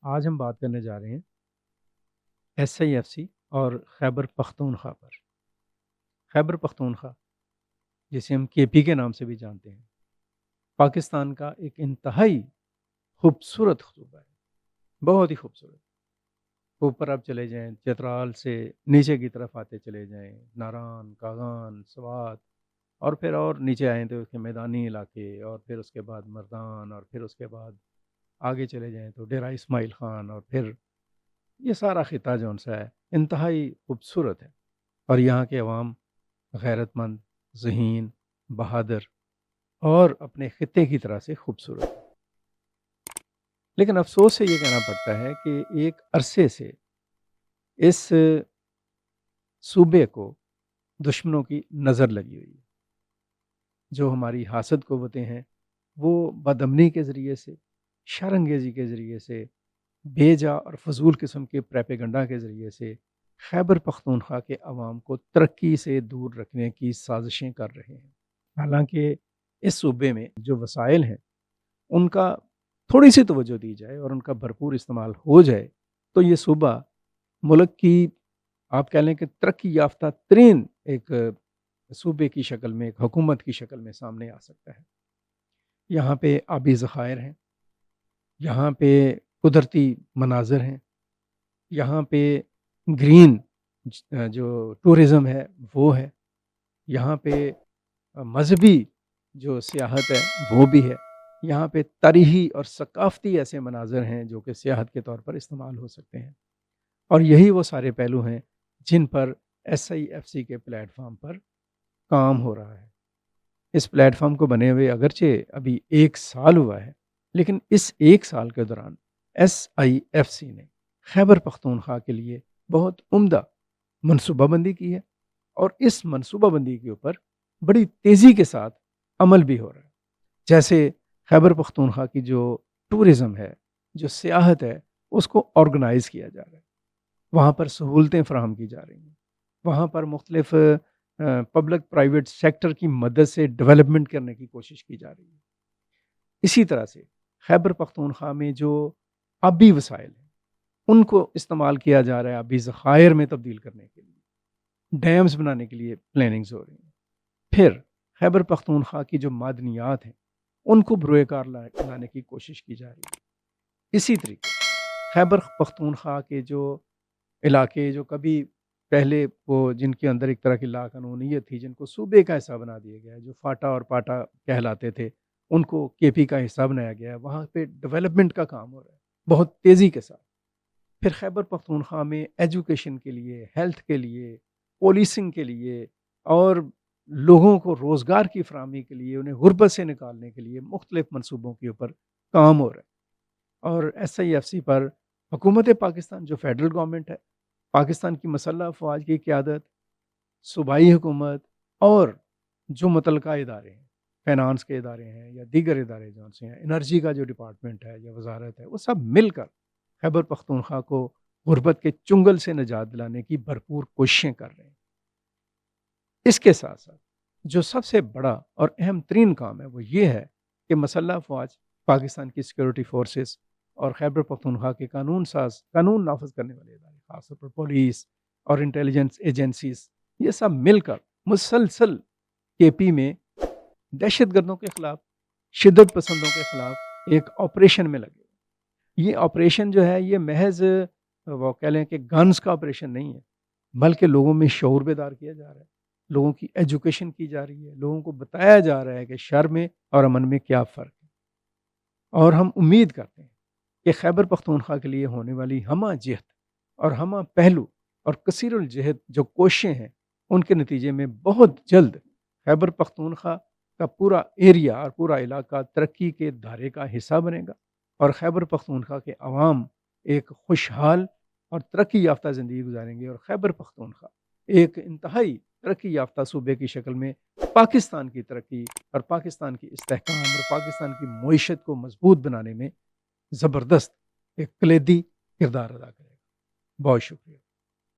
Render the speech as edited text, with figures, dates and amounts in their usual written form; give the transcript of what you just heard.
آج ہم بات کرنے جا رہے ہیں SIFC اور خیبر پختونخوا پر۔ خیبر پختونخوا، جسے ہم KP کے نام سے بھی جانتے ہیں، پاکستان کا ایک انتہائی خوبصورت صوبہ ہے، بہت ہی خوبصورت۔ اوپر آپ چلے جائیں، چترال سے نیچے کی طرف آتے چلے جائیں، ناران، کاغان، سوات، اور پھر اور نیچے آئیں تو اس کے میدانی علاقے، اور پھر اس کے بعد مردان، اور پھر اس کے بعد آگے چلے جائیں تو ڈیرہ اسماعیل خان، اور پھر یہ سارا خطہ جو سا ہے انتہائی خوبصورت ہے، اور یہاں کے عوام غیرت مند، ذہین، بہادر اور اپنے خطے کی طرح سے خوبصورت ہے۔ لیکن افسوس سے یہ کہنا پڑتا ہے کہ ایک عرصے سے اس صوبے کو دشمنوں کی نظر لگی ہوئی ہے۔ جو ہماری حاسد قوتیں ہیں وہ بدامنی کے ذریعے سے، شرانگیزی کے ذریعے سے، بے جا اور فضول قسم کے پریپیگنڈا کے ذریعے سے خیبر پختونخوا کے عوام کو ترقی سے دور رکھنے کی سازشیں کر رہے ہیں۔ حالانکہ اس صوبے میں جو وسائل ہیں ان کا تھوڑی سی توجہ دی جائے اور ان کا بھرپور استعمال ہو جائے تو یہ صوبہ ملک کی، آپ کہہ لیں کہ ترقی یافتہ ترین ایک صوبے کی شکل میں، ایک حکومت کی شکل میں سامنے آ سکتا ہے۔ یہاں پہ آبی ذخائر ہیں، یہاں پہ قدرتی مناظر ہیں، یہاں پہ گرین جو ٹورزم ہے وہ ہے، یہاں پہ مذہبی جو سیاحت ہے وہ بھی ہے، یہاں پہ تاریخی اور ثقافتی ایسے مناظر ہیں جو کہ سیاحت کے طور پر استعمال ہو سکتے ہیں، اور یہی وہ سارے پہلو ہیں جن پر SIFC کے پلیٹ فارم پر کام ہو رہا ہے۔ اس پلیٹ فارم کو بنے ہوئے اگرچہ ابھی 1 سال ہوا ہے، لیکن اس 1 سال کے دوران SIFC نے خیبر پختونخوا کے لیے بہت عمدہ منصوبہ بندی کی ہے، اور اس منصوبہ بندی کے اوپر بڑی تیزی کے ساتھ عمل بھی ہو رہا ہے۔ جیسے خیبر پختونخوا کی جو ٹورزم ہے، جو سیاحت ہے، اس کو آرگنائز کیا جا رہا ہے، وہاں پر سہولتیں فراہم کی جا رہی ہیں، وہاں پر مختلف پبلک پرائیویٹ سیکٹر کی مدد سے ڈیولپمنٹ کرنے کی کوشش کی جا رہی ہے۔ اسی طرح سے خیبر پختونخوا میں جو آبی وسائل ہیں ان کو استعمال کیا جا رہا ہے آبی ذخائر میں تبدیل کرنے کے لیے، ڈیمز بنانے کے لیے پلاننگز ہو رہی ہیں۔ پھر خیبر پختونخوا کی جو معدنیات ہیں ان کو بروئے کار لانے کی کوشش کی جا رہی ہے۔ اسی طریقے خیبر پختونخوا کے جو علاقے جو کبھی پہلے وہ جن کے اندر ایک طرح کی لا قانونیت تھی، جن کو صوبے کا حصہ بنا دیا گیا ہے، جو فاٹا اور پاٹا کہلاتے تھے ان کو KP کا حصہ بنایا گیا ہے، وہاں پہ ڈیولپمنٹ کا کام ہو رہا ہے بہت تیزی کے ساتھ۔ پھر خیبر پختونخوا میں ایجوکیشن کے لیے، ہیلتھ کے لیے، پولیسنگ کے لیے، اور لوگوں کو روزگار کی فراہمی کے لیے، انہیں غربت سے نکالنے کے لیے مختلف منصوبوں کے اوپر کام ہو رہا ہے۔ اور SIFC پر حکومت پاکستان جو فیڈرل گورنمنٹ ہے، پاکستان کی مسلح افواج کی قیادت، صوبائی حکومت اور جو متعلقہ ادارے ہیں، فائنانس کے ادارے ہیں یا دیگر ادارے جو سے ہیں، انرجی کا جو ڈپارٹمنٹ ہے یا وزارت ہے، وہ سب مل کر خیبر پختونخوا کو غربت کے چنگل سے نجات دلانے کی بھرپور کوششیں کر رہے ہیں۔ اس کے ساتھ ساتھ جو سب سے بڑا اور اہم ترین کام ہے وہ یہ ہے کہ مسلح افواج، پاکستان کی سیکورٹی فورسز اور خیبر پختونخوا کے قانون نافذ کرنے والے ادارے، خاص طور پر پولیس اور انٹیلیجنس ایجنسیز، یہ سب مل کر مسلسل KP میں دہشت گردوں کے خلاف، شدت پسندوں کے خلاف ایک آپریشن میں لگے۔ یہ آپریشن جو ہے یہ محض وہ کہہ لیں کہ گنز کا آپریشن نہیں ہے، بلکہ لوگوں میں شعور بیدار کیا جا رہا ہے، لوگوں کی ایجوکیشن کی جا رہی ہے، لوگوں کو بتایا جا رہا ہے کہ شر میں اور امن میں کیا فرق ہے۔ اور ہم امید کرتے ہیں کہ خیبر پختونخوا کے لیے ہونے والی ہمہ جہت اور ہمہ پہلو اور کثیر الجہد جو کوششیں ہیں ان کے نتیجے میں بہت جلد خیبر پختونخوا کا پورا ایریا اور پورا علاقہ ترقی کے دھارے کا حصہ بنے گا، اور خیبر پختونخوا کے عوام ایک خوشحال اور ترقی یافتہ زندگی گزاریں گے، اور خیبر پختونخوا ایک انتہائی ترقی یافتہ صوبے کی شکل میں پاکستان کی ترقی اور پاکستان کی استحکام اور پاکستان کی معیشت کو مضبوط بنانے میں زبردست ایک کلیدی کردار ادا کرے گا۔ بہت شکریہ۔